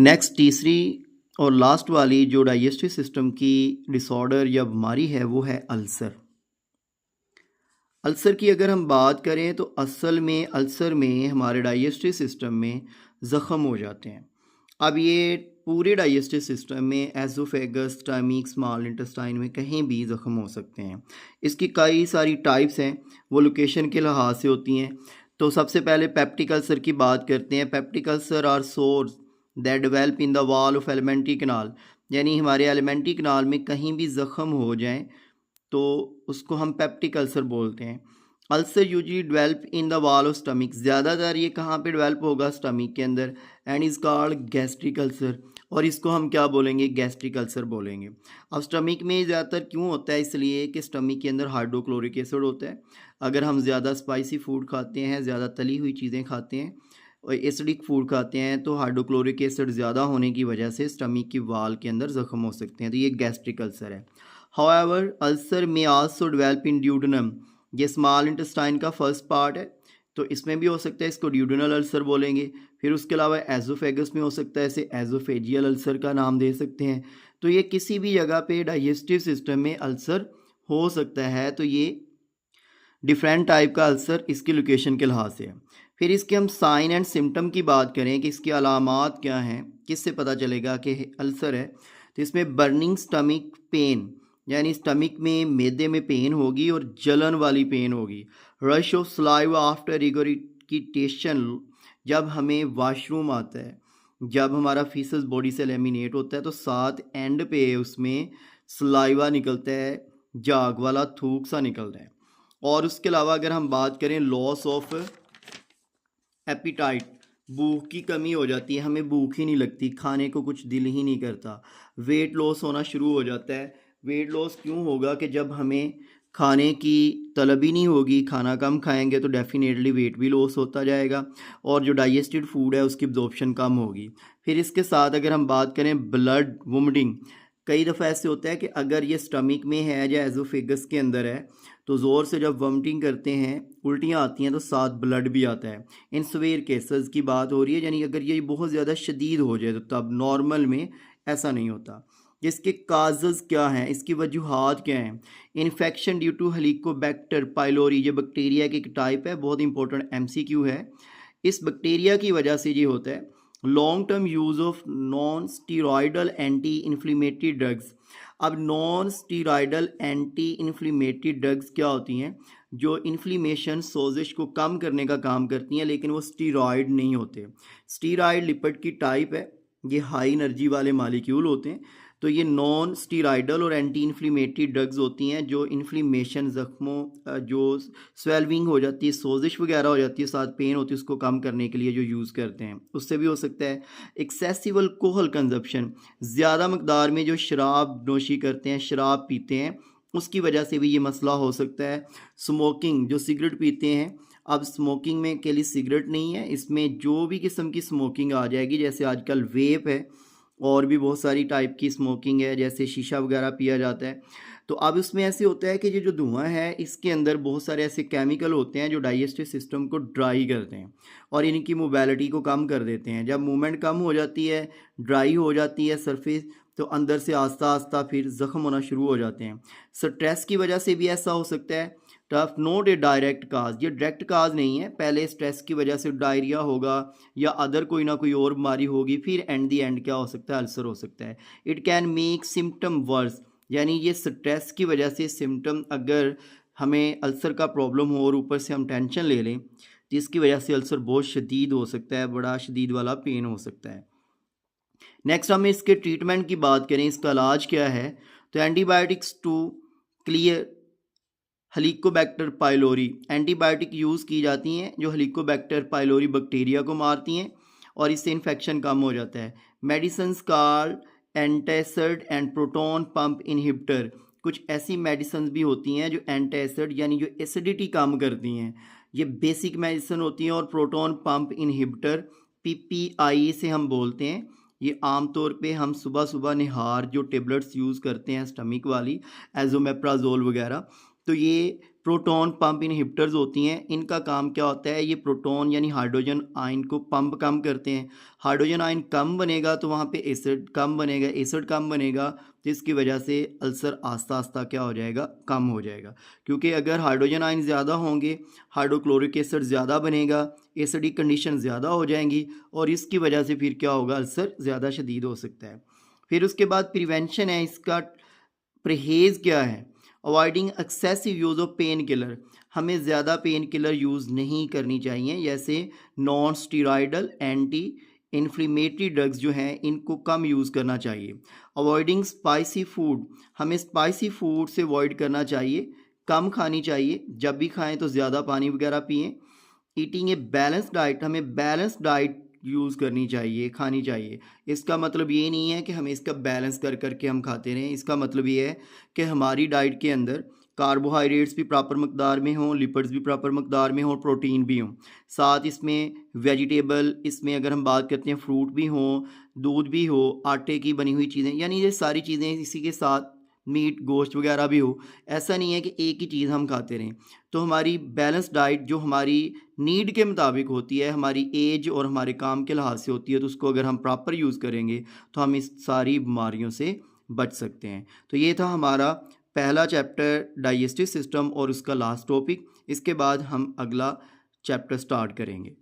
Next तीसरी और last वाली जो डाइजेस्टिव सिस्टम की डिसऑर्डर या बीमारी है वो है अल्सर। अल्सर की अगर हम बात करें तो असल में अल्सर में हमारे डाइजेस्टिव सिस्टम में ज़ख़म हो जाते हैं। अब ये पूरे डाइजेस्टिव सिस्टम में एसोफेगस, स्टमक, स्मॉल इंटेस्टाइन में कहीं भी ज़ख़म हो सकते हैं। इसकी कई सारी टाइप्स हैं, वो लोकेशन के लिहाज से होती हैं। तो सबसे पहले पेप्टिक अल्सर की बात करते हैं। Peptic ulcer are sores that develop in the wall of alimentary canal, यानी हमारे एलिमेंट्री कनाल में कहीं भी ज़ख़म हो जाए तो उसको हम पेप्टिक अल्सर बोलते हैं। Ulcer usually develop in the wall of stomach, ज़्यादातर ये कहाँ पे डेवलप होगा? स्टमक के अंदर। And is called gastric ulcer, और इसको हम क्या बोलेंगे? गैस्ट्रिक अल्सर बोलेंगे। अब स्टमक में ज़्यादातर क्यों होता है? इसलिए कि स्टमक के अंदर हाइड्रोक्लोरिक एसिड होता है। अगर हम ज़्यादा स्पाइसी फूड खाते हैं, ज़्यादा तली हुई चीज़ें खाते हैं और एसिडिक फूड खाते हैं तो हाइड्रोक्लोरिक एसिड ज़्यादा होने की वजह से स्टमक की वाल के अंदर ज़ख्म हो सकते हैं, तो ये गैस्ट्रिक अल्सर है। हाउएवर अल्सर में आल्सो डेवलप इन ड्यूडेनम, ये स्मॉल इंटेस्टाइन का फर्स्ट पार्ट है तो इसमें भी हो सकता है, इसको ड्यूडेनल अल्सर बोलेंगे। फिर उसके अलावा एजोफेगस में हो सकता है, इसे एजोफेजियल अल्सर का नाम दे सकते हैं। तो ये किसी भी जगह पे डाइजेस्टिव सिस्टम में अल्सर हो सकता है, तो ये डिफरेंट टाइप का अल्सर इसकी लोकेशन के लिहाज से है। फिर इसके हम साइन एंड सिम्टम की बात करें कि इसकी अलामात क्या हैं, किससे पता चलेगा कि अल्सर है, तो इसमें बर्निंग स्टमक पेन, यानी स्टमक में मैदे में पेन होगी और जलन वाली पेन होगी। रश ऑफ सलाइवा आफ्टर रिगोरिटेशन, जब हमें वॉशरूम आता है, जब हमारा फीसस बॉडी से लेमिनेट होता है तो साथ एंड पे उसमें सलाइवा निकलता है, जाग वाला थूक सा निकलता है। और उसके अलावा अगर हम बात करें लॉस ऑफ एपिटाइट, भूख की कमी हो जाती है, हमें भूख ही नहीं लगती, खाने को कुछ दिल ही नहीं करता। वेट लॉस होना शुरू हो जाता है। वेट लॉस क्यों होगा? कि जब हमें खाने की तलब ही नहीं होगी, खाना कम खाएंगे तो डेफिनेटली वेट भी लॉस होता जाएगा और जो डाइजेस्टेड फूड है उसकी एब्जॉर्प्शन कम होगी। फिर इसके साथ अगर हम बात करें ब्लड वोमिटिंग, कई दफ़ा ऐसे होता है कि अगर ये स्टमक में है या एजोफेगस के अंदर है तो ज़ोर से जब वोमिटिंग करते हैं, उल्टियाँ आती हैं तो साथ ब्लड भी आता है। इन सवेयर केसेस की बात हो रही है, यानी अगर ये बहुत ज़्यादा शदीद हो जाए तो तब, नॉर्मल में ऐसा नहीं होता। इसके काजेज़ क्या हैं, इसकी वजूहात क्या हैं? Infection due to Helicobacter pylori, ये बैक्टीरिया की एक टाइप है, बहुत इंपॉर्टेंट एमसीक्यू है। इस बैक्टीरिया की वजह से ये होता है। Long term use of non steroidal anti inflammatory drugs. अब non steroidal anti inflammatory drugs क्या होती हैं? जो इन्फ्लेमेशन, सोजिश को कम करने का काम करती हैं, लेकिन वो स्टीरॉयड नहीं होते। स्टीरॉयड लिपिड की टाइप है, ये हाई एनर्जी वाले मालिक्यूल होते हैं। तो ये नॉन स्टीरॉयडल और एंटी इन्फ्लेमेटरी ड्रग्स होती हैं जो इन्फ्लेमेशन, ज़ख्मों, जो स्वेलविंग हो जाती है, सोजिश वगैरह हो जाती है, साथ पेन होती है, उसको कम करने के लिए जो यूज़ करते हैं, उससे भी हो सकता है। एक्सेसिव अल्कोहल कंजप्शन, ज़्यादा मकदार में जो शराब नोशी करते हैं, शराब पीते हैं, उसकी वजह से भी ये मसला हो सकता है। स्मोकिंग, जो सिगरेट पीते हैं, अब स्मोकिंग में अकेली सिगरेट नहीं है, इसमें जो भी किस्म की स्मोकिंग आ जाएगी, जैसे आजकल वेप है और भी बहुत सारी टाइप की स्मोकिंग है, जैसे शीशा वगैरह पिया जाता है। तो अब इसमें ऐसे होता है कि ये जो धुआं है इसके अंदर बहुत सारे ऐसे केमिकल होते हैं जो डाइजेस्टिव सिस्टम को ड्राई करते हैं और इनकी मोबिलिटी को कम कर देते हैं। जब मूवमेंट कम हो जाती है, ड्राई हो जाती है सरफेस, तो अंदर से आस्ता आस्ता फिर ज़ख्म होना शुरू हो जाते हैं। स्ट्रेस की वजह से भी ऐसा हो सकता है। टफ नोट ए डायरेक्ट काज, ये डायरेक्ट काज नहीं है, पहले स्ट्रेस की वजह से डायरिया होगा या अदर कोई ना कोई और बीमारी होगी, फिर एंड दी एंड क्या हो सकता है? अल्सर हो सकता है। It can make symptom worse, यानी ये स्ट्रेस की वजह से सिम्टम, अगर हमें अल्सर का प्रॉब्लम हो और ऊपर से हम टेंशन ले लें तो इसकी वजह से अल्सर बहुत शदीद हो सकता है, बड़ा शदीद वाला पेन हो सकता है। नेक्स्ट हम इसके ट्रीटमेंट की बात करें, इसका इलाज क्या है? तो antibiotics to clear Helicobacter pylori, antibiotic use की जाती हैं जो हेलिकोबैक्टर पाइलोरी बैक्टीरिया को मारती हैं और इससे इन्फेक्शन कम हो जाता है। Medicine called antacid and proton pump inhibitor, कुछ ऐसी मेडिसिन भी होती हैं जो एंटासिड यानी जो एसिडिटी कम करती हैं, ये बेसिक मेडिसिन होती हैं। और प्रोटॉन पंप इनहिबिटर पीपीआई से हम बोलते हैं। ये आमतौर पे हम सुबह सुबह निहार जो टेबलेट्स यूज़ करते हैं स्टमक वाली, एजोमेप्राजोल वगैरह, तो ये प्रोटॉन पंप इनहिबिटर्स होती हैं। इनका काम क्या होता है, ये प्रोटॉन यानी हाइड्रोजन आयन को पंप कम करते हैं। हाइड्रोजन आयन कम बनेगा तो वहाँ पे एसिड कम बनेगा, एसिड कम बनेगा तो इसकी वजह से अल्सर आस्ता आस्ता क्या हो जाएगा, कम हो जाएगा। क्योंकि अगर हाइड्रोजन आयन ज़्यादा होंगे, हाइड्रोक्लोरिक एसिड ज़्यादा बनेगा, एसिडिक कंडीशन ज़्यादा हो जाएंगी और इसकी वजह से फिर क्या होगा, अल्सर ज़्यादा शदीद हो सकता है। फिर उसके बाद प्रिवेंशन है, इसका परहेज़ क्या है, avoiding excessive use of pain killer. हमें ज़्यादा पेन किलर यूज़ नहीं करनी चाहिए, जैसे non steroidal anti inflammatory drugs जो हैं इनको कम यूज़ करना चाहिए। अवॉइडिंग स्पाइसी फूड, हमें स्पाइसी फूड से अवॉइड करना चाहिए, कम खानी चाहिए, जब भी खाएं तो ज़्यादा पानी वगैरह पिएं। ईटिंग ए बैलेंस डाइट, हमें बैलेंस डाइट यूज़ करनी चाहिए, खानी चाहिए। इसका मतलब ये नहीं है कि हमें इसका बैलेंस कर करके हम खाते रहें। इसका मतलब ये है कि हमारी डाइट के अंदर कार्बोहाइड्रेट्स भी प्रॉपर मकदार में हों, लिपिड्स भी प्रॉपर मकदार में हों, प्रोटीन भी हों, साथ इसमें वेजिटेबल, इसमें अगर हम बात करते हैं फ्रूट भी हों, दूध भी हो, आटे की बनी हुई चीज़ें, यानी ये सारी चीज़ें इसी के साथ मीट गोश्त वगैरह भी हो। ऐसा नहीं है कि एक ही चीज़ हम खाते रहें। तो हमारी बैलेंस डाइट जो हमारी नीड के मुताबिक होती है, हमारी एज और हमारे काम के लिहाज से होती है, तो उसको अगर हम प्रॉपर यूज़ करेंगे तो हम इस सारी बीमारियों से बच सकते हैं। तो ये था हमारा पहला चैप्टर डाइजेस्टिव सिस्टम और उसका लास्ट टॉपिक। इसके बाद हम अगला चैप्टर स्टार्ट करेंगे।